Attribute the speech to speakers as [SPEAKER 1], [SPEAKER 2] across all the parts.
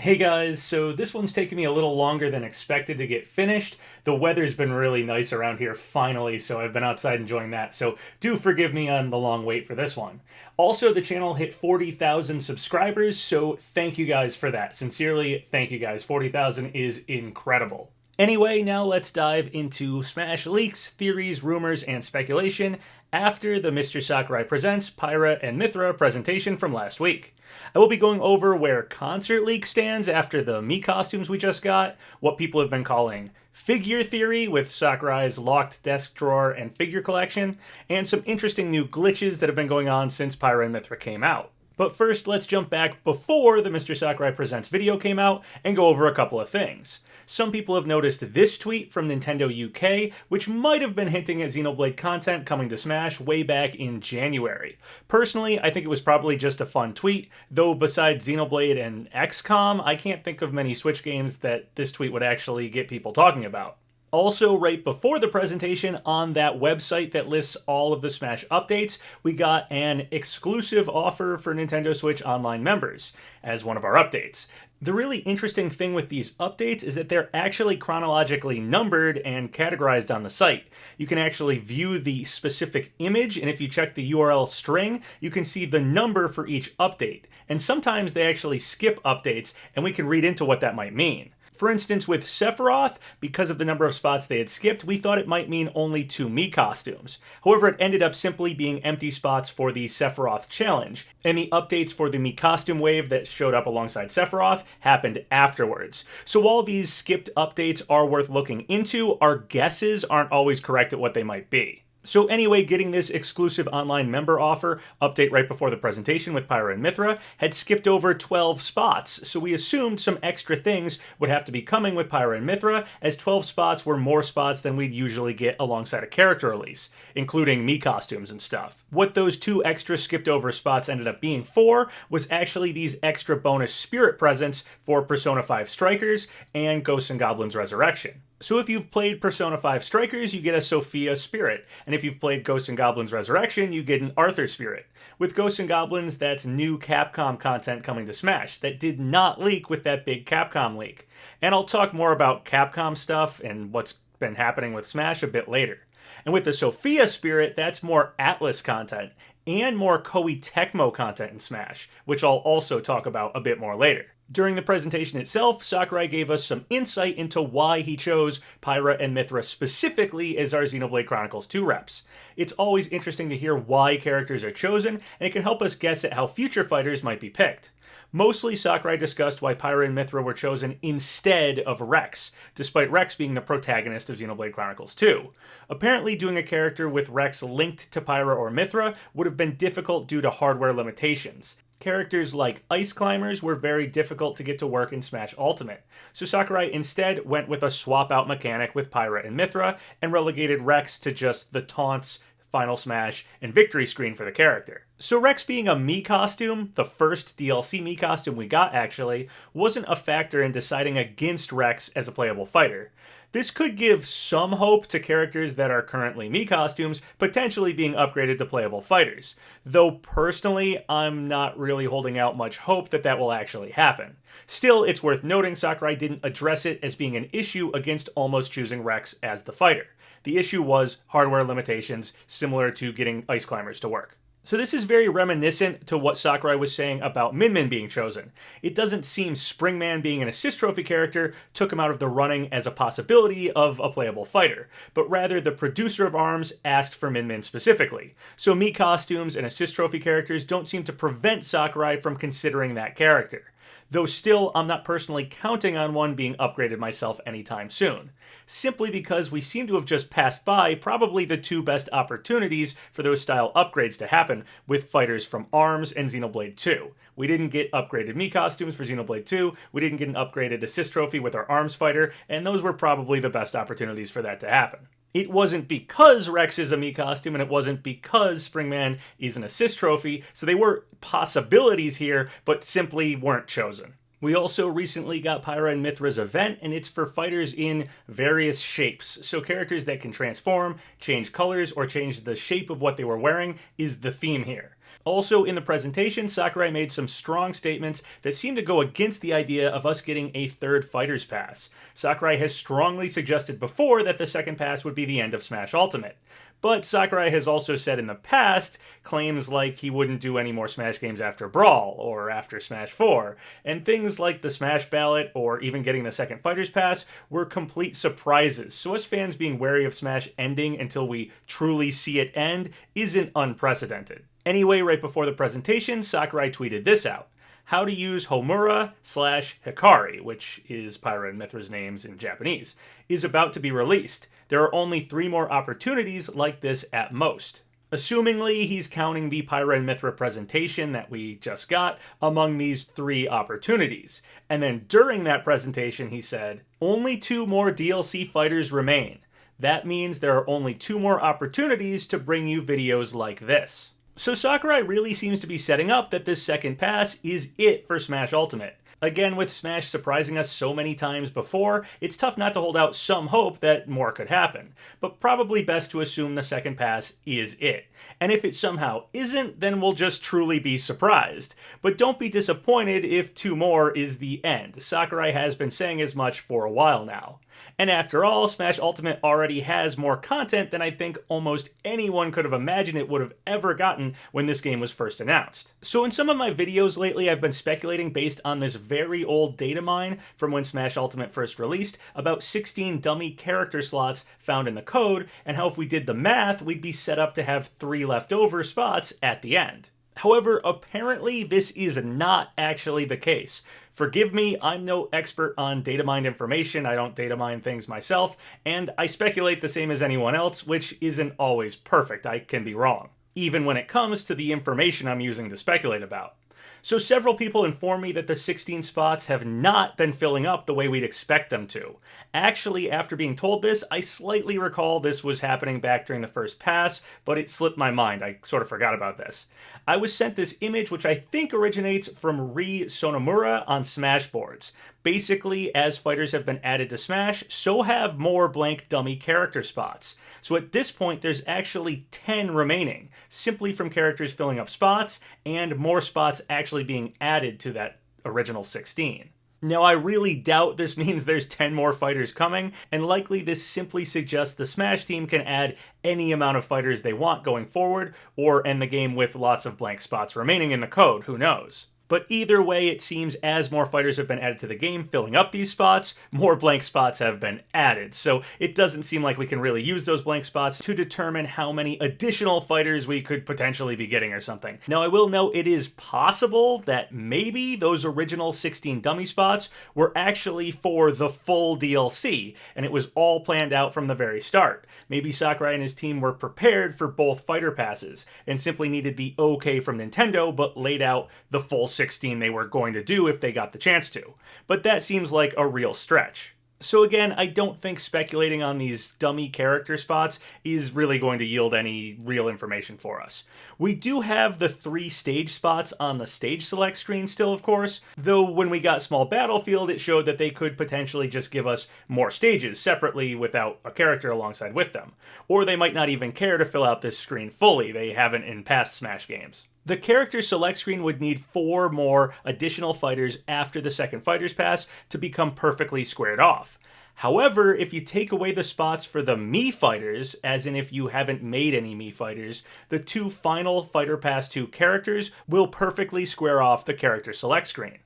[SPEAKER 1] Hey guys, so this one's taken me a little longer than expected to get finished. The weather's been really nice around here finally, so I've been outside enjoying that, so do forgive me on the long wait for this one. Also, the channel hit 40,000 subscribers, so thank you guys for that. Sincerely, thank you guys. 40,000 is incredible. Anyway, now let's dive into Smash leaks, theories, rumors, and speculation after the Mr. Sakurai Presents Pyra and Mythra presentation from last week. I will be going over where Concert Leak stands after the Me costumes we just got, what people have been calling figure theory with Sakurai's locked desk drawer and figure collection, and some interesting new glitches that have been going on since Pyra and Mythra came out. But first, let's jump back before the Mr. Sakurai Presents video came out and go over a couple of things. Some people have noticed this tweet from Nintendo UK, which might have been hinting at Xenoblade content coming to Smash way back in January. Personally, I think it was probably just a fun tweet, though besides Xenoblade and XCOM, I can't think of many Switch games that this tweet would actually get people talking about. Also, right before the presentation, on that website that lists all of the Smash updates, we got an exclusive offer for Nintendo Switch Online members as one of our updates. The really interesting thing with these updates is that they're actually chronologically numbered and categorized on the site. You can actually view the specific image, and if you check the URL string, you can see the number for each update. And sometimes they actually skip updates, and we can read into what that might mean. For instance, with Sephiroth, because of the number of spots they had skipped, we thought it might mean only 2 Me costumes. However, it ended up simply being empty spots for the Sephiroth challenge, and the updates for the Me costume wave that showed up alongside Sephiroth happened afterwards. So while these skipped updates are worth looking into, our guesses aren't always correct at what they might be. So anyway, getting this exclusive online member offer update right before the presentation with Pyra and Mythra had skipped over 12 spots, so we assumed some extra things would have to be coming with Pyra and Mythra, as 12 spots were more spots than we'd usually get alongside a character release, including Me costumes and stuff. What those 2 extra skipped over spots ended up being for was actually these extra bonus spirit presents for Persona 5 Strikers and Ghosts and Goblins Resurrection. So if you've played Persona 5 Strikers, you get a Sophia Spirit, and if you've played Ghosts and Goblins Resurrection, you get an Arthur Spirit. With Ghosts and Goblins, that's new Capcom content coming to Smash that did not leak with that big Capcom leak. And I'll talk more about Capcom stuff and what's been happening with Smash a bit later. And with the Sophia Spirit, that's more Atlas content, and more Koei Tecmo content in Smash, which I'll also talk about a bit more later. During the presentation itself, Sakurai gave us some insight into why he chose Pyra and Mythra specifically as our Xenoblade Chronicles 2 reps. It's always interesting to hear why characters are chosen, and it can help us guess at how future fighters might be picked. Mostly, Sakurai discussed why Pyra and Mythra were chosen instead of Rex, despite Rex being the protagonist of Xenoblade Chronicles 2. Apparently, doing a character with Rex linked to Pyra or Mythra would have been difficult due to hardware limitations. Characters like Ice Climbers were very difficult to get to work in Smash Ultimate, so Sakurai instead went with a swap-out mechanic with Pyra and Mythra and relegated Rex to just the taunts, Final Smash, and victory screen for the character. So Rex being a Me costume, the first DLC Me costume we got actually, wasn't a factor in deciding against Rex as a playable fighter. This could give some hope to characters that are currently Me costumes potentially being upgraded to playable fighters, though personally I'm not really holding out much hope that that will actually happen. Still, it's worth noting Sakurai didn't address it as being an issue against almost choosing Rex as the fighter. The issue was hardware limitations, similar to getting Ice Climbers to work. So this is very reminiscent to what Sakurai was saying about Min Min being chosen. It doesn't seem Springman being an assist trophy character took him out of the running as a possibility of a playable fighter, but rather the producer of ARMS asked for Min Min specifically. So Me costumes and assist trophy characters don't seem to prevent Sakurai from considering that character. Though still, I'm not personally counting on one being upgraded myself anytime soon. Simply because we seem to have just passed by probably the 2 best opportunities for those style upgrades to happen with fighters from ARMS and Xenoblade 2. We didn't get upgraded Me costumes for Xenoblade 2, we didn't get an upgraded assist trophy with our ARMS fighter, and those were probably the best opportunities for that to happen. It wasn't because Rex is a Me costume, and it wasn't because Springman is an assist trophy, so they were possibilities here, but simply weren't chosen. We also recently got Pyra and Mythra's event, and it's for fighters in various shapes. So characters that can transform, change colors, or change the shape of what they were wearing is the theme here. Also, in the presentation, Sakurai made some strong statements that seem to go against the idea of us getting a third Fighter's Pass. Sakurai has strongly suggested before that the second pass would be the end of Smash Ultimate. But Sakurai has also said in the past claims like he wouldn't do any more Smash games after Brawl or after Smash 4, and things like the Smash Ballot or even getting the second Fighter's Pass were complete surprises, so us fans being wary of Smash ending until we truly see it end isn't unprecedented. Anyway, right before the presentation, Sakurai tweeted this out. How to use Homura/Hikari, which is Pyra and Mythra's names in Japanese, is about to be released. There are only 3 more opportunities like this at most. Assumingly, he's counting the Pyra and Mythra presentation that we just got among these 3 opportunities. And then during that presentation, he said, only 2 more DLC fighters remain. That means there are only 2 more opportunities to bring you videos like this. So Sakurai really seems to be setting up that this second pass is it for Smash Ultimate. Again, with Smash surprising us so many times before, it's tough not to hold out some hope that more could happen. But probably best to assume the second pass is it. And if it somehow isn't, then we'll just truly be surprised. But don't be disappointed if 2 more is the end. Sakurai has been saying as much for a while now. And after all, Smash Ultimate already has more content than I think almost anyone could have imagined it would have ever gotten when this game was first announced. So in some of my videos lately, I've been speculating based on this very old data mine from when Smash Ultimate first released about 16 dummy character slots found in the code, and how if we did the math, we'd be set up to have 3 leftover spots at the end. However, apparently this is not actually the case. Forgive me, I'm no expert on data mined information, I don't data mine things myself, and I speculate the same as anyone else, which isn't always perfect, I can be wrong. Even when it comes to the information I'm using to speculate about. So several people informed me that the 16 spots have not been filling up the way we'd expect them to. Actually, after being told this, I slightly recall this was happening back during the first pass, but it slipped my mind. I sort of forgot about this. I was sent this image which I think originates from Ri Sonomura on Smash boards. Basically, as fighters have been added to Smash, so have more blank dummy character spots. So at this point, there's actually 10 remaining, simply from characters filling up spots, and more spots actually being added to that original 16. Now, I really doubt this means there's 10 more fighters coming, and likely this simply suggests the Smash team can add any amount of fighters they want going forward, or end the game with lots of blank spots remaining in the code, who knows. But either way, it seems as more fighters have been added to the game, filling up these spots, more blank spots have been added. So it doesn't seem like we can really use those blank spots to determine how many additional fighters we could potentially be getting or something. Now, I will note it is possible that maybe those original 16 dummy spots were actually for the full DLC, and it was all planned out from the very start. Maybe Sakurai and his team were prepared for both fighter passes, and simply needed the okay from Nintendo, but laid out the full 16 they were going to do if they got the chance to. But that seems like a real stretch. So again, I don't think speculating on these dummy character spots is really going to yield any real information for us. We do have the 3 stage spots on the stage select screen still, of course, though when we got Small Battlefield, it showed that they could potentially just give us more stages separately without a character alongside with them. Or they might not even care to fill out this screen fully, they haven't in past Smash games. The character select screen would need 4 more additional fighters after the second Fighter's Pass to become perfectly squared off. However, if you take away the spots for the Mii fighters, as in if you haven't made any Mii fighters, the 2 final Fighter Pass 2 characters will perfectly square off the character select screen.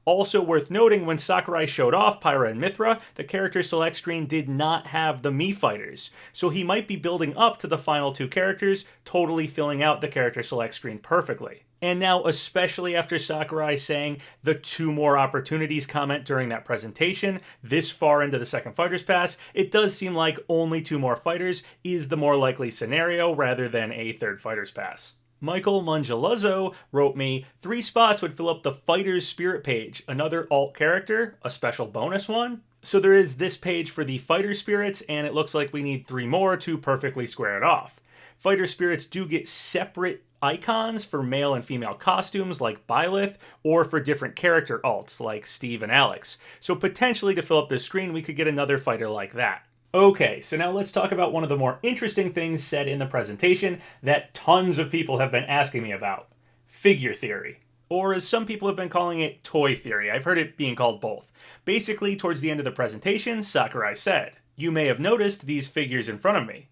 [SPEAKER 1] Also worth noting, when Sakurai showed off Pyra and Mythra, the character select screen did not have the Mii fighters, so he might be building up to the final 2 characters, totally filling out the character select screen perfectly. And now, especially after Sakurai saying the 2 more opportunities comment during that presentation, this far into the second Fighter's Pass, it does seem like only 2 more fighters is the more likely scenario rather than a third Fighter's Pass. Michael Mangeluzzo wrote me, 3 spots would fill up the Fighter's Spirit page, another alt character, a special bonus one. So there is this page for the Fighter Spirits, and it looks like we need 3 more to perfectly square it off. Fighter Spirits do get separate icons for male and female costumes like Byleth, or for different character alts like Steve and Alex. So potentially to fill up this screen, we could get another fighter like that. Okay, so now let's talk about one of the more interesting things said in the presentation that tons of people have been asking me about. Figure theory, or as some people have been calling it, toy theory. I've heard it being called both. Basically, towards the end of the presentation, Sakurai said, "You may have noticed these figures in front of me.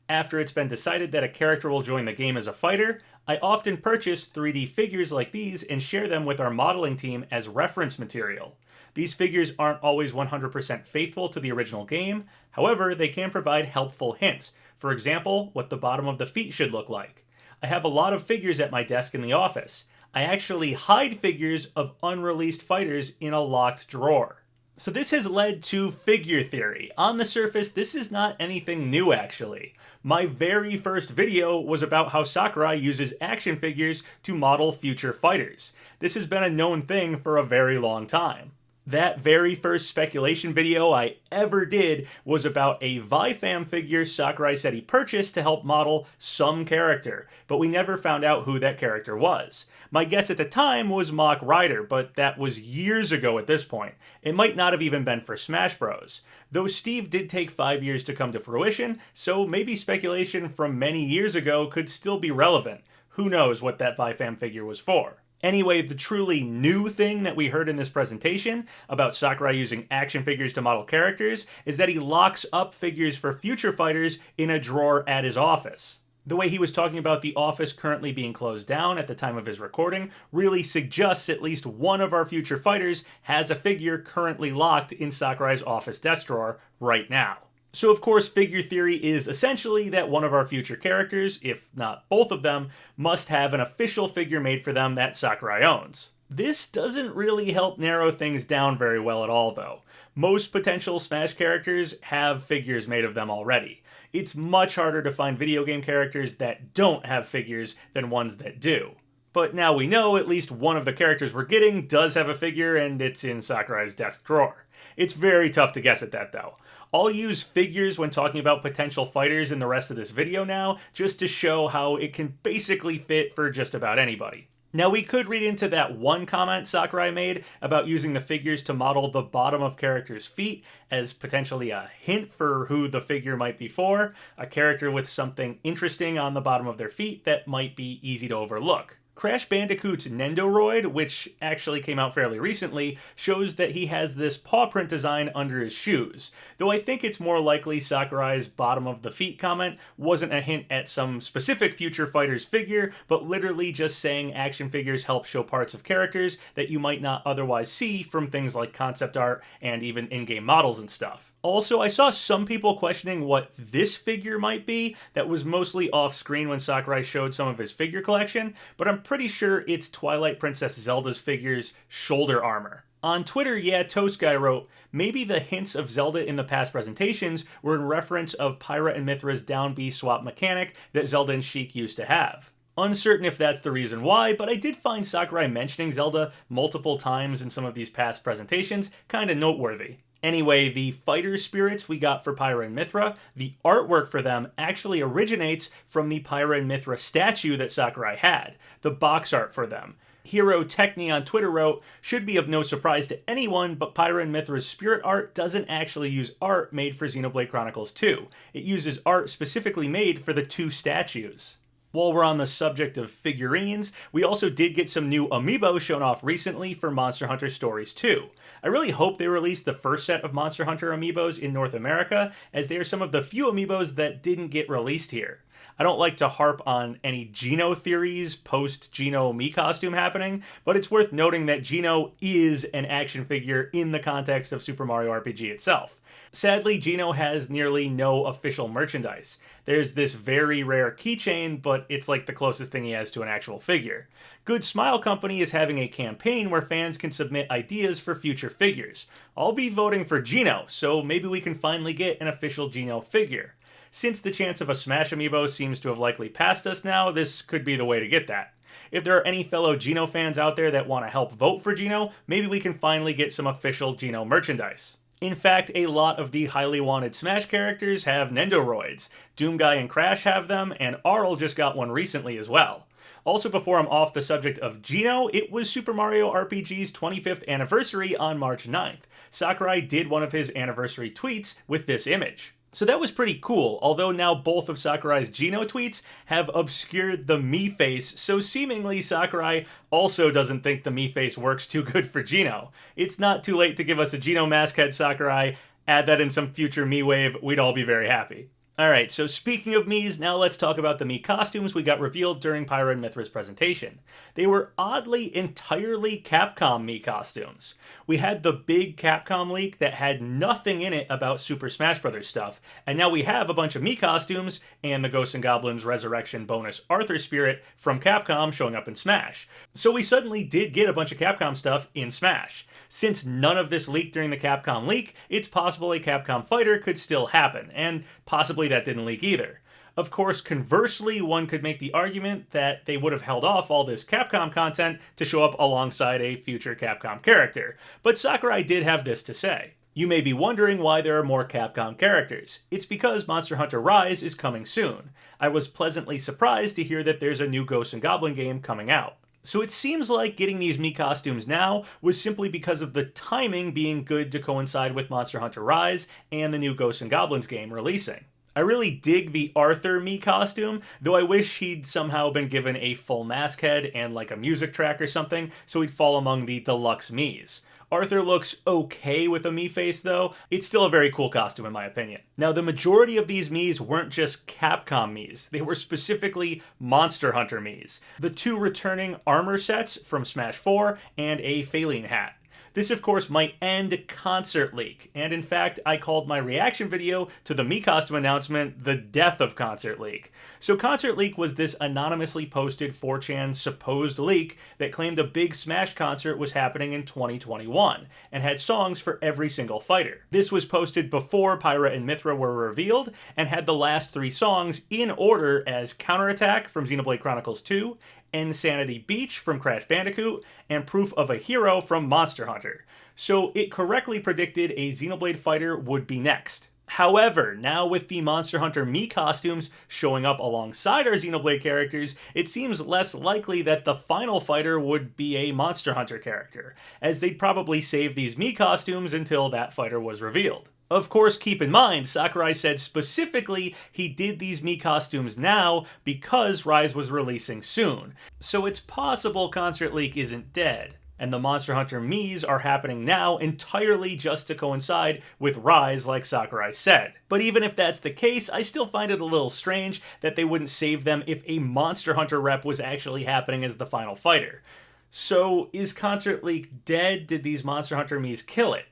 [SPEAKER 1] After it's been decided that a character will join the game as a fighter, I often purchase 3D figures like these and share them with our modeling team as reference material. These figures aren't always 100% faithful to the original game, however, they can provide helpful hints. For example, what the bottom of the feet should look like. I have a lot of figures at my desk in the office. I actually hide figures of unreleased fighters in a locked drawer." So this has led to figure theory. On the surface, this is not anything new actually. My very first video was about how Sakurai uses action figures to model future fighters. This has been a known thing for a very long time. That very first speculation video I ever did was about a Vifam figure Sakurai said he purchased to help model some character, but we never found out who that character was. My guess at the time was Mach Rider, but that was years ago at this point. It might not have even been for Smash Bros. Though Steve did take 5 years to come to fruition, so maybe speculation from many years ago could still be relevant. Who knows what that Vifam figure was for. Anyway, the truly new thing that we heard in this presentation about Sakurai using action figures to model characters is that he locks up figures for future fighters in a drawer at his office. The way he was talking about the office currently being closed down at the time of his recording really suggests at least one of our future fighters has a figure currently locked in Sakurai's office desk drawer right now. So of course, figure theory is essentially that one of our future characters, if not both of them, must have an official figure made for them that Sakurai owns. This doesn't really help narrow things down very well at all though. Most potential Smash characters have figures made of them already. It's much harder to find video game characters that don't have figures than ones that do. But now we know at least one of the characters we're getting does have a figure and it's in Sakurai's desk drawer. It's very tough to guess at that though. I'll use figures when talking about potential fighters in the rest of this video now, just to show how it can basically fit for just about anybody. Now we could read into that one comment Sakurai made about using the figures to model the bottom of characters' feet as potentially a hint for who the figure might be for, a character with something interesting on the bottom of their feet that might be easy to overlook. Crash Bandicoot's Nendoroid, which actually came out fairly recently, shows that he has this paw print design under his shoes, though I think it's more likely Sakurai's bottom of the feet comment wasn't a hint at some specific future fighter's figure, but literally just saying action figures help show parts of characters that you might not otherwise see from things like concept art and even in-game models and stuff. Also, I saw some people questioning what this figure might be that was mostly off-screen when Sakurai showed some of his figure collection, but I'm pretty sure it's Twilight Princess Zelda's figure's shoulder armor. On Twitter, Toast Guy wrote, maybe the hints of Zelda in the past presentations were in reference of Pyra and Mythra's down B swap mechanic that Zelda and Sheik used to have. Uncertain if that's the reason why, but I did find Sakurai mentioning Zelda multiple times in some of these past presentations kinda noteworthy. Anyway, the fighter spirits we got for Pyra and Mythra, the artwork for them actually originates from the Pyra and Mythra statue that Sakurai had, the box art for them. Hero Techni on Twitter wrote, should be of no surprise to anyone, but Pyra and Mythra's spirit art doesn't actually use art made for Xenoblade Chronicles 2. It uses art specifically made for the two statues. While we're on the subject of figurines, we also did get some new amiibo shown off recently for Monster Hunter Stories 2. I really hope they release the first set of Monster Hunter amiibos in North America, as they are some of the few amiibos that didn't get released here. I don't like to harp on any Geno theories post-Geno Me Costume happening, but it's worth noting that Geno is an action figure in the context of Super Mario RPG itself. Sadly, Geno has nearly no official merchandise. There's this very rare keychain, but it's like the closest thing he has to an actual figure. Good Smile Company is having a campaign where fans can submit ideas for future figures. I'll be voting for Geno, so maybe we can finally get an official Geno figure. Since the chance of a Smash amiibo seems to have likely passed us now, this could be the way to get that. If there are any fellow Geno fans out there that want to help vote for Geno, maybe we can finally get some official Geno merchandise. In fact, a lot of the highly wanted Smash characters have Nendoroids. Doomguy and Crash have them, and Arl just got one recently as well. Also, before I'm off the subject of Geno, it was Super Mario RPG's 25th anniversary on March 9th. Sakurai did one of his anniversary tweets with this image. So that was pretty cool, although now both of Sakurai's Geno tweets have obscured the me face, so seemingly Sakurai also doesn't think the me face works too good for Geno. It's not too late to give us a Geno mask head, Sakurai. Add that in some future me wave, we'd all be very happy. Alright, so speaking of Miis, now let's talk about the Mii costumes we got revealed during Pyra and Mythra's presentation. They were oddly entirely Capcom Mii costumes. We had the big Capcom leak that had nothing in it about Super Smash Bros. Stuff, and now we have a bunch of Mii costumes and the Ghosts and Goblins Resurrection bonus Arthur Spirit from Capcom showing up in Smash. So we suddenly did get a bunch of Capcom stuff in Smash. Since none of this leaked during the Capcom leak, it's possible a Capcom fighter could still happen, and possibly that didn't leak either. Of course, conversely, one could make the argument that they would have held off all this Capcom content to show up alongside a future Capcom character, but Sakurai did have this to say. You may be wondering why there are more Capcom characters. It's because Monster Hunter Rise is coming soon. I was pleasantly surprised to hear that there's a new Ghosts and Goblin game coming out. So it seems like getting these Mii costumes now was simply because of the timing being good to coincide with Monster Hunter Rise and the new Ghosts and Goblins game releasing. I really dig the Arthur Mii costume, though I wish he'd somehow been given a full mask head and like a music track or something, so he'd fall among the deluxe Miis. Arthur looks okay with a Mii face though. It's still a very cool costume in my opinion. Now the majority of these Miis weren't just Capcom Miis, they were specifically Monster Hunter Miis. The two returning armor sets from Smash 4 and a Phaline hat. This, of course, might end Concert Leak, and in fact, I called my reaction video to the Mii costume announcement the death of Concert Leak. So Concert Leak was this anonymously posted 4chan supposed leak that claimed a big Smash concert was happening in 2021, and had songs for every single fighter. This was posted before Pyra and Mythra were revealed, and had the last 3 songs in order as Counterattack from Xenoblade Chronicles 2, Insanity Beach from Crash Bandicoot, and Proof of a Hero from Monster Hunter. So it correctly predicted a Xenoblade fighter would be next. However, now with the Monster Hunter Mii costumes showing up alongside our Xenoblade characters, it seems less likely that the final fighter would be a Monster Hunter character, as they'd probably save these Mii costumes until that fighter was revealed. Of course, keep in mind, Sakurai said specifically he did these Mii costumes now because Rise was releasing soon. So it's possible Concert Leak isn't dead, and the Monster Hunter Miis are happening now entirely just to coincide with Rise like Sakurai said. But even if that's the case, I still find it a little strange that they wouldn't save them if a Monster Hunter rep was actually happening as the final fighter. So is Concert Leak dead? Did these Monster Hunter Miis kill it?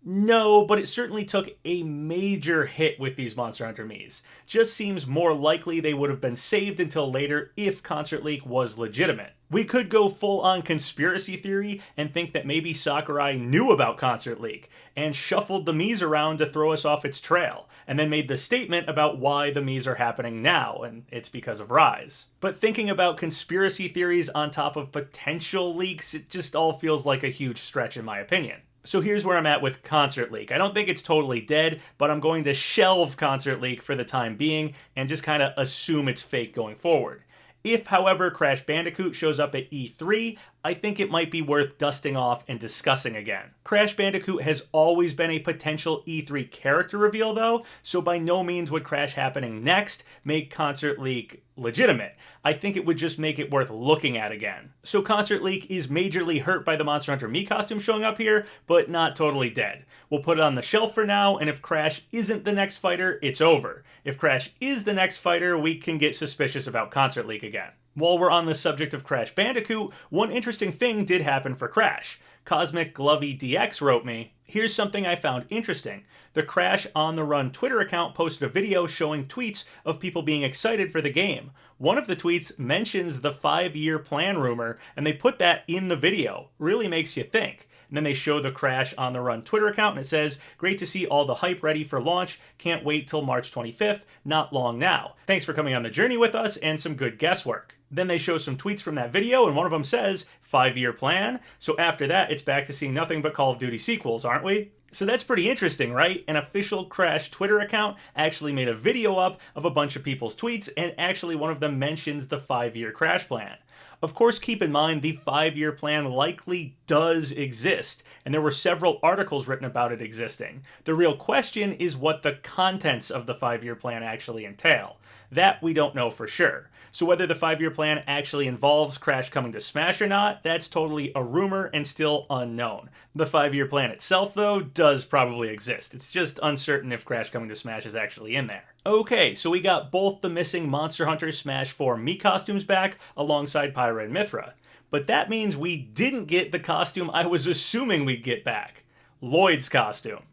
[SPEAKER 1] No, but it certainly took a major hit with these Monster Hunter Miis. Just seems more likely they would have been saved until later if Concert Leak was legitimate. We could go full on conspiracy theory and think that maybe Sakurai knew about Concert Leak and shuffled the Miis around to throw us off its trail, and then made the statement about why the Miis are happening now, and it's because of Rise. But thinking about conspiracy theories on top of potential leaks, it just all feels like a huge stretch in my opinion. So here's where I'm at with Concert Leak. I don't think it's totally dead, but I'm going to shelve Concert Leak for the time being and just kind of assume it's fake going forward. If, however, Crash Bandicoot shows up at E3, I think it might be worth dusting off and discussing again. Crash Bandicoot has always been a potential E3 character reveal though, so by no means would Crash happening next make Concert Leak legitimate. I think it would just make it worth looking at again. So Concert Leak is majorly hurt by the Monster Hunter Mii costume showing up here, but not totally dead. We'll put it on the shelf for now, and if Crash isn't the next fighter, it's over. If Crash is the next fighter, we can get suspicious about Concert Leak again. While we're on the subject of Crash Bandicoot, one interesting thing did happen for Crash. Cosmic Glovey DX wrote me, "Here's something I found interesting. The Crash on the Run Twitter account posted a video showing tweets of people being excited for the game. One of the tweets mentions the 5-year plan rumor, and they put that in the video. Really makes you think. And then they show the Crash on the Run Twitter account, and it says, great to see all the hype ready for launch. Can't wait till March 25th. Not long now. Thanks for coming on the journey with us, and some good guesswork. Then they show some tweets from that video, and one of them says, 5-year plan. So after that, it's back to seeing nothing but Call of Duty sequels, aren't we? So that's pretty interesting, right? An official Crash Twitter account actually made a video up of a bunch of people's tweets, and actually one of them mentions the 5-year Crash plan. Of course, keep in mind the 5-year plan likely does exist, and there were several articles written about it existing. The real question is what the contents of the 5-year plan actually entail. That we don't know for sure. So whether the 5-year plan actually involves Crash coming to Smash or not, that's totally a rumor and still unknown. The 5-year plan itself, though, does probably exist. It's just uncertain if Crash coming to Smash is actually in there. Okay, so we got both the missing Monster Hunter Smash 4 Mii costumes back alongside Pyra and Mythra. But that means we didn't get the costume I was assuming we'd get back. Lloyd's costume.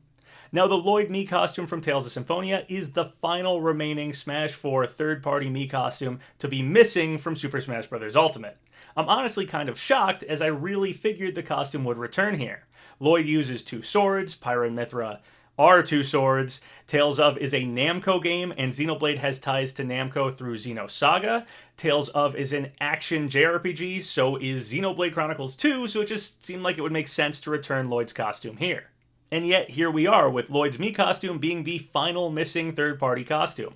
[SPEAKER 1] Now, the Lloyd Me Costume from Tales of Symphonia is the final remaining Smash 4 third-party Mii costume to be missing from Super Smash Bros. Ultimate. I'm honestly kind of shocked, as I really figured the costume would return here. Lloyd uses 2 swords, Pyra and Mythra are 2 swords. Tales of is a Namco game, and Xenoblade has ties to Namco through Xenosaga. Tales of is an action JRPG, so is Xenoblade Chronicles 2, so it just seemed like it would make sense to return Lloyd's costume here. And yet, here we are, with Lloyd's Mii costume being the final missing third-party costume.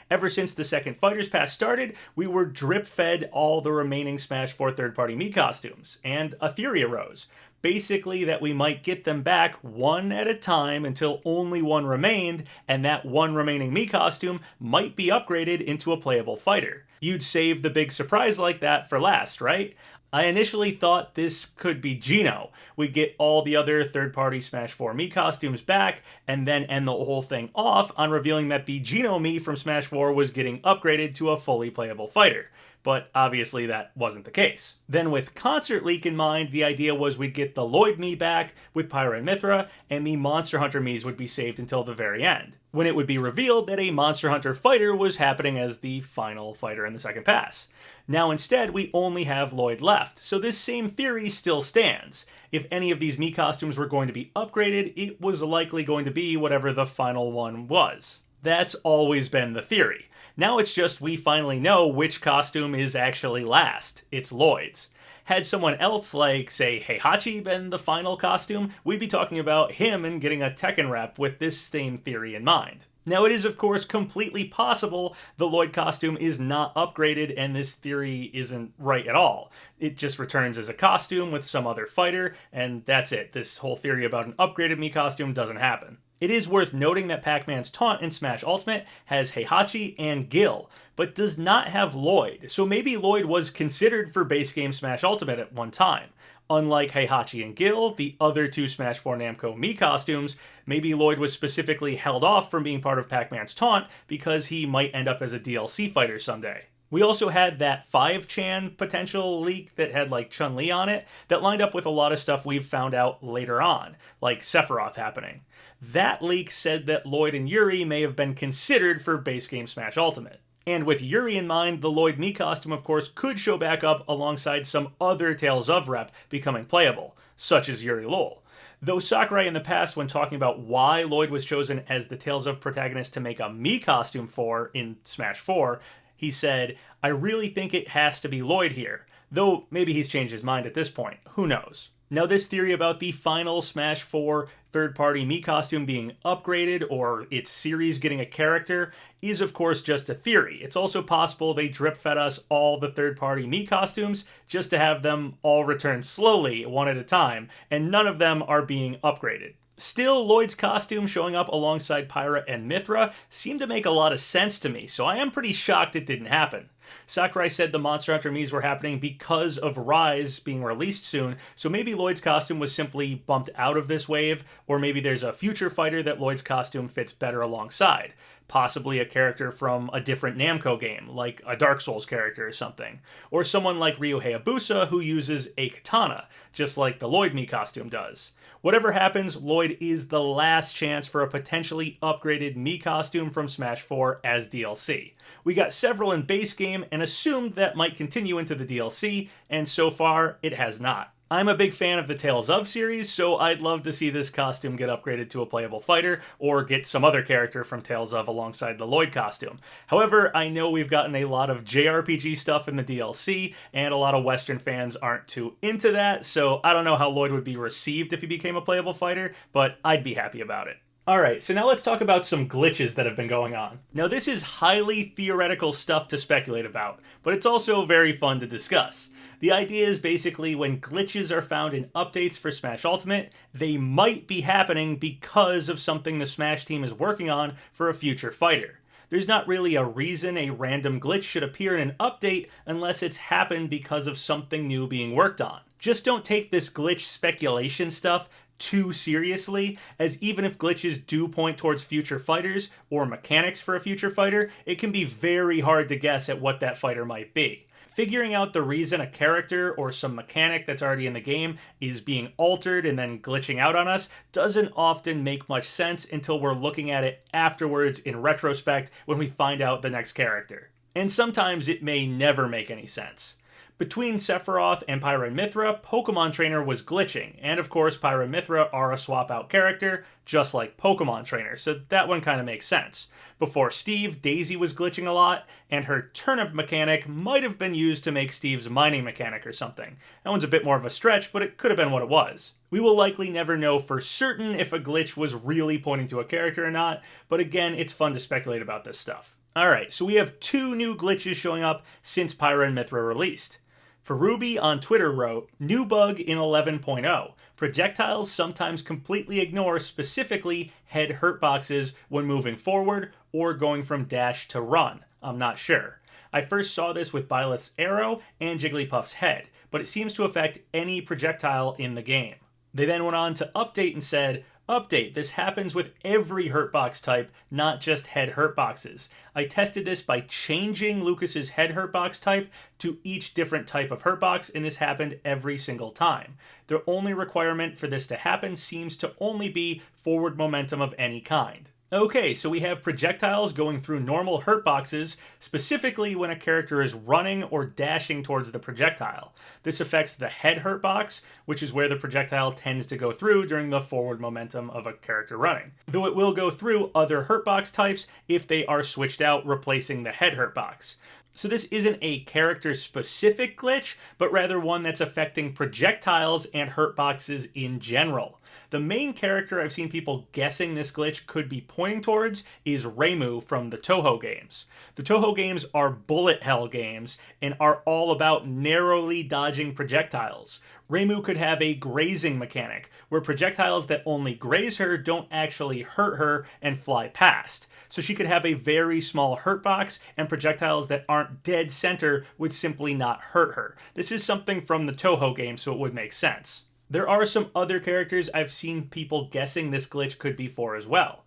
[SPEAKER 1] Ever since the second Fighter's Pass started, we were drip-fed all the remaining Smash 4 third-party Mii costumes, and a theory arose. Basically, that we might get them back one at a time until only one remained, and that one remaining Mii costume might be upgraded into a playable fighter. You'd save the big surprise like that for last, right? I initially thought this could be Geno. We'd get all the other third-party Smash 4 Mii costumes back, and then end the whole thing off on revealing that the Geno Mii from Smash 4 was getting upgraded to a fully playable fighter. But obviously that wasn't the case. Then with Concert Leak in mind, the idea was we'd get the Lloyd Mii back with Pyra and Mythra, and the Monster Hunter Miis would be saved until the very end, when it would be revealed that a Monster Hunter fighter was happening as the final fighter in the second pass. Now instead, we only have Lloyd left, so this same theory still stands. If any of these Mii costumes were going to be upgraded, it was likely going to be whatever the final one was. That's always been the theory. Now it's just we finally know which costume is actually last. It's Lloyd's. Had someone else, like, say, Heihachi been the final costume, we'd be talking about him and getting a Tekken rep with this same theory in mind. Now, it is, of course, completely possible the Lloyd costume is not upgraded and this theory isn't right at all. It just returns as a costume with some other fighter, and that's it. This whole theory about an upgraded Mii costume doesn't happen. It is worth noting that Pac-Man's taunt in Smash Ultimate has Heihachi and Gil, but does not have Lloyd, so maybe Lloyd was considered for base game Smash Ultimate at one time. Unlike Heihachi and Gil, the other 2 Smash 4 Namco Mii costumes, maybe Lloyd was specifically held off from being part of Pac-Man's taunt because he might end up as a DLC fighter someday. We also had that 5chan potential leak that had like Chun-Li on it that lined up with a lot of stuff we've found out later on, like Sephiroth happening. That leak said that Lloyd and Yuri may have been considered for base game Smash Ultimate. And with Yuri in mind, the Lloyd Mii costume, of course, could show back up alongside some other Tales of rep becoming playable, such as Yuri Lol. Though Sakurai in the past, when talking about why Lloyd was chosen as the Tales of protagonist to make a Mii costume for in Smash 4, he said, "I really think it has to be Lloyd here." Though maybe he's changed his mind at this point, who knows. Now, this theory about the final Smash 4 third-party Mii costume being upgraded or its series getting a character is, of course, just a theory. It's also possible they drip-fed us all the third-party Mii costumes just to have them all return slowly, one at a time, and none of them are being upgraded. Still, Lloyd's costume showing up alongside Pyra and Mythra seemed to make a lot of sense to me, so I am pretty shocked it didn't happen. Sakurai said the Monster Hunter Miis were happening because of Rise being released soon, so maybe Lloyd's costume was simply bumped out of this wave, or maybe there's a future fighter that Lloyd's costume fits better alongside. Possibly a character from a different Namco game, like a Dark Souls character or something. Or someone like Ryu Hayabusa who uses a katana, just like the Lloyd Mii costume does. Whatever happens, Lloyd is the last chance for a potentially upgraded Mii costume from Smash 4 as DLC. We got several in base game and assumed that might continue into the DLC, and so far, it has not. I'm a big fan of the Tales of series, so I'd love to see this costume get upgraded to a playable fighter, or get some other character from Tales of alongside the Lloyd costume. However, I know we've gotten a lot of JRPG stuff in the DLC, and a lot of Western fans aren't too into that, so I don't know how Lloyd would be received if he became a playable fighter, but I'd be happy about it. Alright, so now let's talk about some glitches that have been going on. Now this is highly theoretical stuff to speculate about, but it's also very fun to discuss. The idea is basically when glitches are found in updates for Smash Ultimate, they might be happening because of something the Smash team is working on for a future fighter. There's not really a reason a random glitch should appear in an update unless it's happened because of something new being worked on. Just don't take this glitch speculation stuff too seriously, as even if glitches do point towards future fighters or mechanics for a future fighter, it can be very hard to guess at what that fighter might be. Figuring out the reason a character or some mechanic that's already in the game is being altered and then glitching out on us doesn't often make much sense until we're looking at it afterwards in retrospect when we find out the next character. And sometimes it may never make any sense. Between Sephiroth and Pyra and Mythra, Pokemon Trainer was glitching, and of course Pyra and Mythra are a swap-out character, just like Pokemon Trainer, so that one kind of makes sense. Before Steve, Daisy was glitching a lot, and her turnip mechanic might have been used to make Steve's mining mechanic or something. That one's a bit more of a stretch, but it could have been what it was. We will likely never know for certain if a glitch was really pointing to a character or not, but again, it's fun to speculate about this stuff. Alright, so we have 2 new glitches showing up since Pyra and Mythra released. Farubi on Twitter wrote, "New bug in 11.0. Projectiles sometimes completely ignore specifically head hurtboxes when moving forward or going from dash to run. I'm not sure. I first saw this with Byleth's arrow and Jigglypuff's head, but it seems to affect any projectile in the game." They then went on to update and said, "Update, this happens with every hurtbox type, not just head hurtboxes. I tested this by changing Lucas's head hurtbox type to each different type of hurtbox, and this happened every single time. The only requirement for this to happen seems to only be forward momentum of any kind." Okay, so we have projectiles going through normal hurtboxes, specifically when a character is running or dashing towards the projectile. This affects the head hurtbox, which is where the projectile tends to go through during the forward momentum of a character running. Though it will go through other hurtbox types if they are switched out, replacing the head hurtbox. So this isn't a character-specific glitch, but rather one that's affecting projectiles and hurtboxes in general. The main character I've seen people guessing this glitch could be pointing towards is Reimu from the Toho games. The Toho games are bullet hell games and are all about narrowly dodging projectiles. Reimu could have a grazing mechanic, where projectiles that only graze her don't actually hurt her and fly past. So she could have a very small hurtbox, and projectiles that aren't dead center would simply not hurt her. This is something from the Toho game, so it would make sense. There are some other characters I've seen people guessing this glitch could be for as well.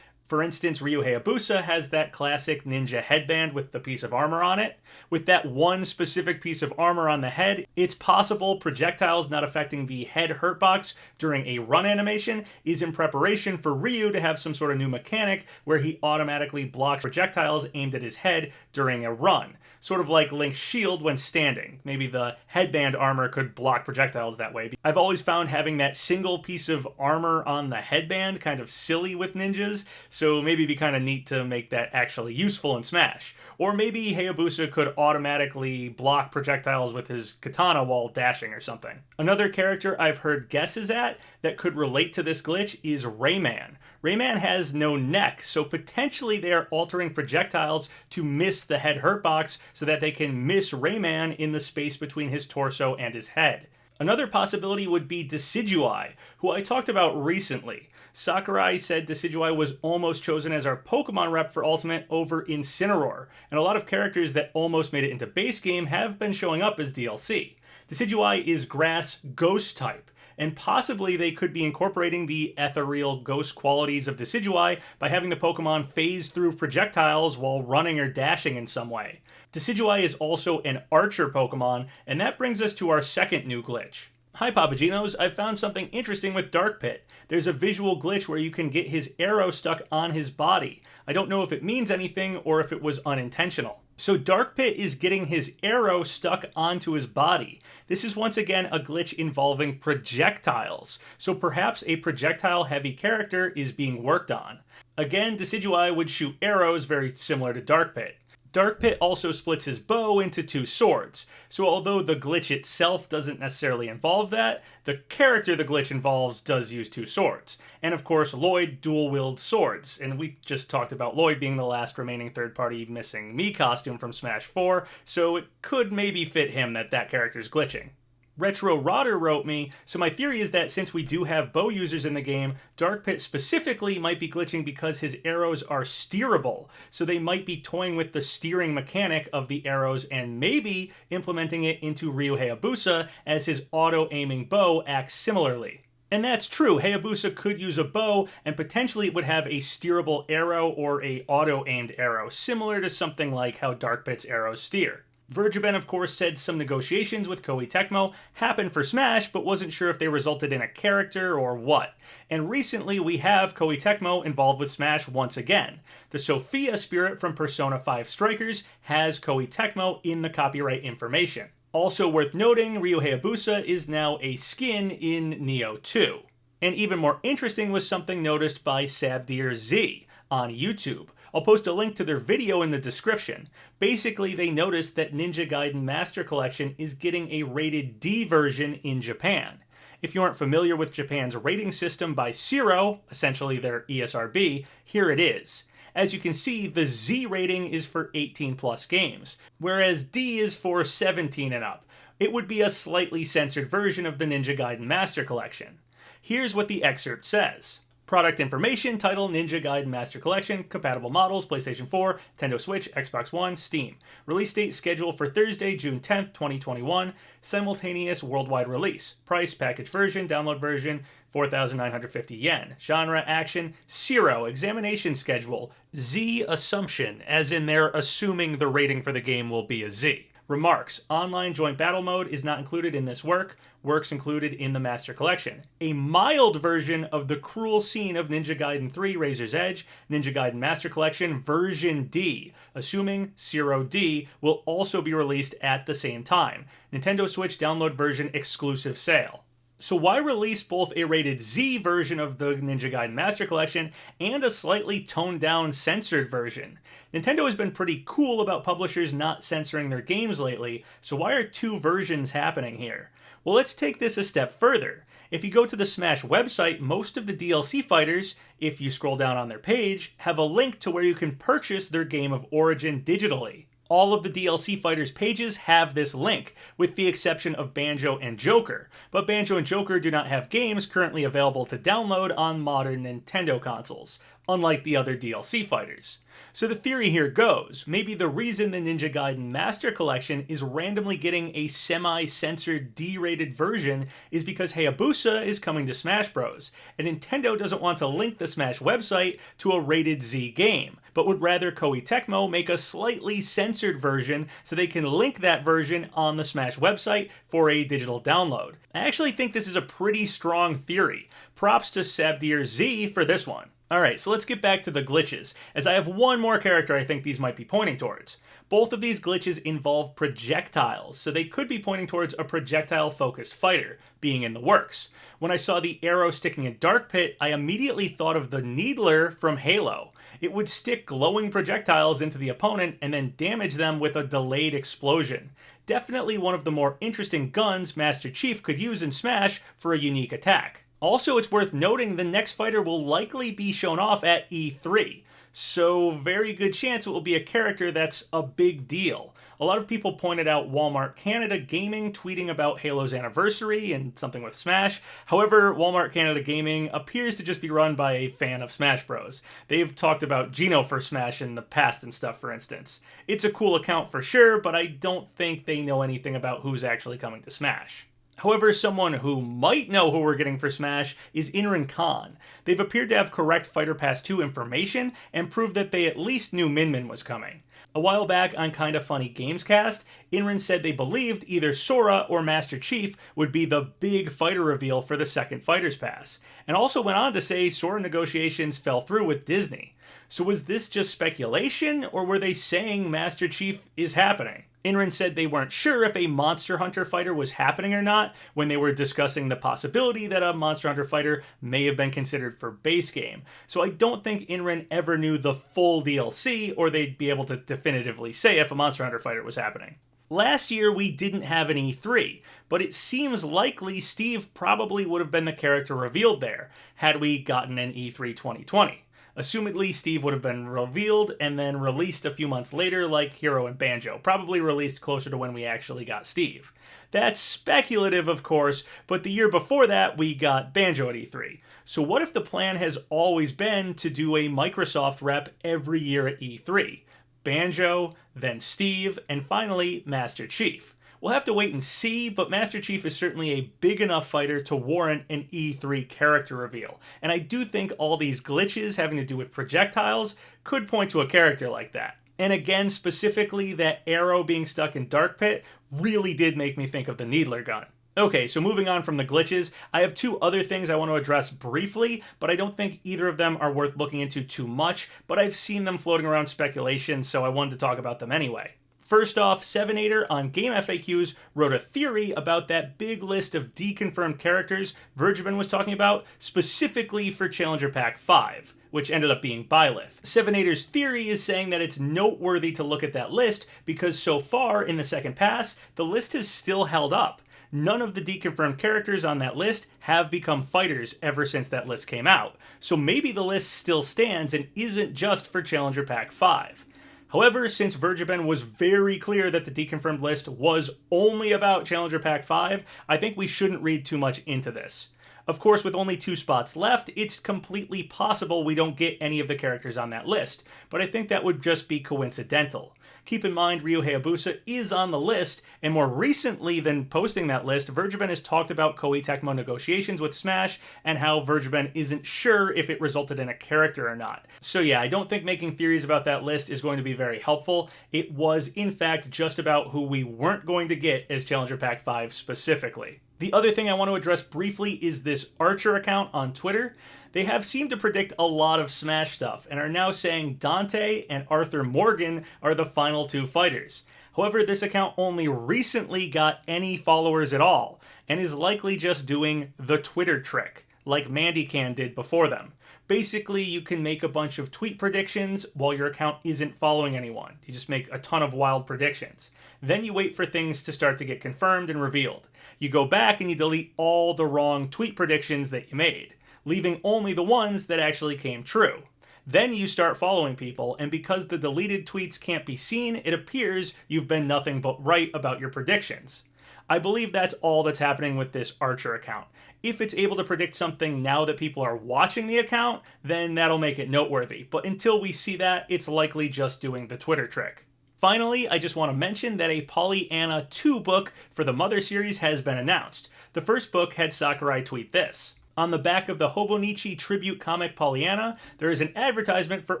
[SPEAKER 1] For instance, Ryu Hayabusa has that classic ninja headband with the piece of armor on it. With that one specific piece of armor on the head, it's possible projectiles not affecting the head hurtbox during a run animation is in preparation for Ryu to have some sort of new mechanic where he automatically blocks projectiles aimed at his head during a run. Sort of like Link's shield when standing. Maybe the headband armor could block projectiles that way. I've always found having that single piece of armor on the headband kind of silly with ninjas, so maybe it'd be kind of neat to make that actually useful in Smash. Or maybe Hayabusa could automatically block projectiles with his katana while dashing or something. Another character I've heard guesses at that could relate to this glitch is Rayman. Rayman has no neck, so potentially they are altering projectiles to miss the head hurtbox so that they can miss Rayman in the space between his torso and his head. Another possibility would be Decidueye, who I talked about recently. Sakurai said Decidueye was almost chosen as our Pokemon rep for Ultimate over Incineroar, and a lot of characters that almost made it into base game have been showing up as DLC. Decidueye is Grass Ghost type, and possibly they could be incorporating the ethereal ghost qualities of Decidueye by having the Pokemon phase through projectiles while running or dashing in some way. Decidueye is also an Archer Pokemon, and that brings us to our second new glitch. Hi PapaGenos, I found something interesting with Dark Pit. There's a visual glitch where you can get his arrow stuck on his body. I don't know if it means anything or if it was unintentional. So Dark Pit is getting his arrow stuck onto his body. This is once again a glitch involving projectiles. So perhaps a projectile-heavy character is being worked on. Again, Decidueye would shoot arrows very similar to Dark Pit. Dark Pit also splits his bow into 2 swords, so although the glitch itself doesn't necessarily involve that, the character the glitch involves does use 2 swords. And of course, Lloyd dual-wields swords, and we just talked about Lloyd being the last remaining third-party missing Me Costume from Smash 4, so it could maybe fit him that that character's glitching. Retro Rodder wrote me, so my theory is that since we do have bow users in the game, Dark Pit specifically might be glitching because his arrows are steerable, so they might be toying with the steering mechanic of the arrows and maybe implementing it into Ryu Hayabusa as his auto-aiming bow acts similarly. And that's true, Hayabusa could use a bow, and potentially it would have a steerable arrow or a auto-aimed arrow, similar to something like how Dark Pit's arrows steer. Vergeben, of course, said some negotiations with Koei Tecmo happened for Smash, but wasn't sure if they resulted in a character or what. And recently, we have Koei Tecmo involved with Smash once again. The Sophia spirit from Persona 5 Strikers has Koei Tecmo in the copyright information. Also worth noting, Ryu Hayabusa is now a skin in Nioh 2. And even more interesting was something noticed by SabdierZ on YouTube. I'll post a link to their video in the description. Basically, they noticed that Ninja Gaiden Master Collection is getting a rated D version in Japan. If you aren't familiar with Japan's rating system by CERO, essentially their ESRB, here it is. As you can see, the Z rating is for 18+ games, whereas D is for 17 and up. It would be a slightly censored version of the Ninja Gaiden Master Collection. Here's what the excerpt says. Product information, title, Ninja Gaiden Master Collection, compatible models, PlayStation 4, Nintendo Switch, Xbox One, Steam. Release date scheduled for Thursday, June 10th, 2021. Simultaneous worldwide release. Price, package version, download version, 4,950 yen. Genre, action, CERO. Examination schedule, Z assumption, as in they're assuming the rating for the game will be a Z. Remarks. Online joint battle mode is not included in this work. Works included in the Master Collection. A mild version of the cruel scene of Ninja Gaiden 3 Razor's Edge, Ninja Gaiden Master Collection version D, assuming CERO D, will also be released at the same time. Nintendo Switch download version exclusive sale. So why release both a rated Z version of the Ninja Gaiden Master Collection and a slightly toned down censored version? Nintendo has been pretty cool about publishers not censoring their games lately, so why are 2 versions happening here? Well, let's take this a step further. If you go to the Smash website, most of the DLC fighters, if you scroll down on their page, have a link to where you can purchase their game of origin digitally. All of the DLC fighters pages have this link, with the exception of Banjo and Joker, but Banjo and Joker do not have games currently available to download on modern Nintendo consoles, unlike the other DLC fighters. So the theory here goes, maybe the reason the Ninja Gaiden Master Collection is randomly getting a semi-censored D-rated version is because Hayabusa is coming to Smash Bros, and Nintendo doesn't want to link the Smash website to a rated Z game, but would rather Koei Tecmo make a slightly censored version so they can link that version on the Smash website for a digital download. I actually think this is a pretty strong theory. Props to SabdierZ for this one. Alright, so let's get back to the glitches, as I have one more character I think these might be pointing towards. Both of these glitches involve projectiles, so they could be pointing towards a projectile-focused fighter, being in the works. When I saw the arrow sticking in Dark Pit, I immediately thought of the Needler from Halo. It would stick glowing projectiles into the opponent and then damage them with a delayed explosion. Definitely one of the more interesting guns Master Chief could use in Smash for a unique attack. Also, it's worth noting the next fighter will likely be shown off at E3, so very good chance it will be a character that's a big deal. A lot of people pointed out Walmart Canada Gaming tweeting about Halo's anniversary and something with Smash. However, Walmart Canada Gaming appears to just be run by a fan of Smash Bros. They've talked about Geno for Smash in the past and stuff, for instance. It's a cool account for sure, but I don't think they know anything about who's actually coming to Smash. However, someone who might know who we're getting for Smash is Inrin Khan. They've appeared to have correct Fighter Pass 2 information and proved that they at least knew Min Min was coming. A while back on Kinda Funny Gamescast, Inrin said they believed either Sora or Master Chief would be the big fighter reveal for the second Fighters Pass, and also went on to say Sora negotiations fell through with Disney. So was this just speculation, or were they saying Master Chief is happening? Inrin said they weren't sure if a Monster Hunter fighter was happening or not when they were discussing the possibility that a Monster Hunter fighter may have been considered for base game. So I don't think Inrin ever knew the full DLC, or they'd be able to definitively say if a Monster Hunter fighter was happening. Last year we didn't have an E3, but it seems likely Steve probably would have been the character revealed there, had we gotten an E3 2020. Assumedly, Steve would have been revealed and then released a few months later like Hero and Banjo, probably released closer to when we actually got Steve. That's speculative, of course, but the year before that, we got Banjo at E3. So what if the plan has always been to do a Microsoft rep every year at E3? Banjo, then Steve, and finally, Master Chief. We'll have to wait and see, but Master Chief is certainly a big enough fighter to warrant an E3 character reveal. And I do think all these glitches having to do with projectiles could point to a character like that. And again, specifically, that arrow being stuck in Dark Pit really did make me think of the Needler gun. Okay, so moving on from the glitches, I have two other things I want to address briefly, but I don't think either of them are worth looking into too much, but I've seen them floating around speculation, so I wanted to talk about them anyway. First off, Sevenator on Game FAQs wrote a theory about that big list of deconfirmed characters Vergeben was talking about, specifically for Challenger Pack 5, which ended up being Byleth. Sevenator's theory is saying that it's noteworthy to look at that list because so far in the second pass, the list has still held up. None of the deconfirmed characters on that list have become fighters ever since that list came out, so maybe the list still stands and isn't just for Challenger Pack 5. However, since Vergeben was very clear that the deconfirmed list was only about Challenger Pack 5, I think we shouldn't read too much into this. Of course, with only 2 spots left, it's completely possible we don't get any of the characters on that list, but I think that would just be coincidental. Keep in mind, Ryu Hayabusa is on the list, and more recently than posting that list, Vergeben has talked about Koei Tecmo negotiations with Smash, and how Vergeben isn't sure if it resulted in a character or not. So yeah, I don't think making theories about that list is going to be very helpful. It was, in fact, just about who we weren't going to get as Challenger Pack 5 specifically. The other thing I want to address briefly is this Archer account on Twitter. They have seemed to predict a lot of Smash stuff, and are now saying Dante and Arthur Morgan are the final 2 fighters. However, this account only recently got any followers at all, and is likely just doing the Twitter trick, like Mandycan did before them. Basically, you can make a bunch of tweet predictions while your account isn't following anyone. You just make a ton of wild predictions. Then you wait for things to start to get confirmed and revealed. You go back and you delete all the wrong tweet predictions that you made, leaving only the ones that actually came true. Then you start following people, and because the deleted tweets can't be seen, it appears you've been nothing but right about your predictions. I believe that's all that's happening with this Archer account. If it's able to predict something now that people are watching the account, then that'll make it noteworthy. But until we see that, it's likely just doing the Twitter trick. Finally, I just want to mention that a Pollyanna 2 book for the Mother series has been announced. The first book had Sakurai tweet this. On the back of the Hobonichi tribute comic Pollyanna, there is an advertisement for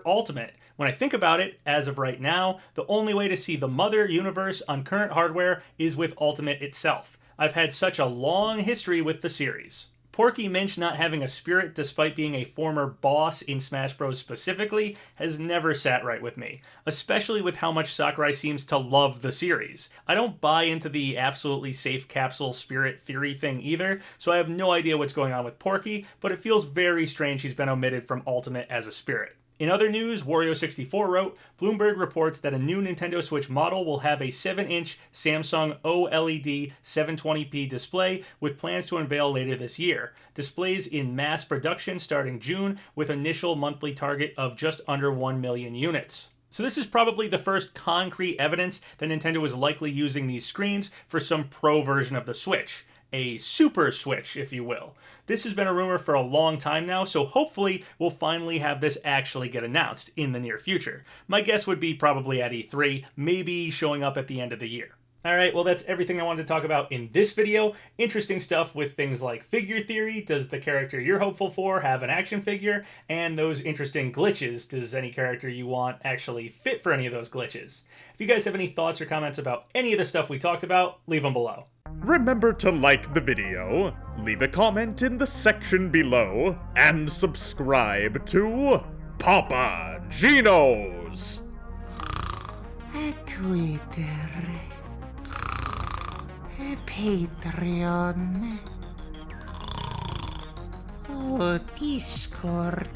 [SPEAKER 1] Ultimate. When I think about it, as of right now, the only way to see the Mother universe on current hardware is with Ultimate itself. I've had such a long history with the series. Porky Minch not having a spirit despite being a former boss in Smash Bros. Specifically has never sat right with me, especially with how much Sakurai seems to love the series. I don't buy into the absolutely safe capsule spirit theory thing either, so I have no idea what's going on with Porky, but it feels very strange he's been omitted from Ultimate as a spirit. In other news, Wario64 wrote, Bloomberg reports that a new Nintendo Switch model will have a 7-inch Samsung OLED 720p display with plans to unveil later this year. Displays in mass production starting June with initial monthly target of just under 1 million units. So this is probably the first concrete evidence that Nintendo is likely using these screens for some pro version of the Switch. A Super Switch, if you will. This has been a rumor for a long time now, so hopefully we'll finally have this actually get announced in the near future. My guess would be probably at E3, maybe showing up at the end of the year. Alright, well that's everything I wanted to talk about in this video. Interesting stuff with things like figure theory. Does the character you're hopeful for have an action figure? And those interesting glitches. Does any character you want actually fit for any of those glitches? If you guys have any thoughts or comments about any of the stuff we talked about, leave them below.
[SPEAKER 2] Remember to like the video, leave a comment in the section below, and subscribe to PapaGenos!
[SPEAKER 3] Twitter, Patreon, Discord.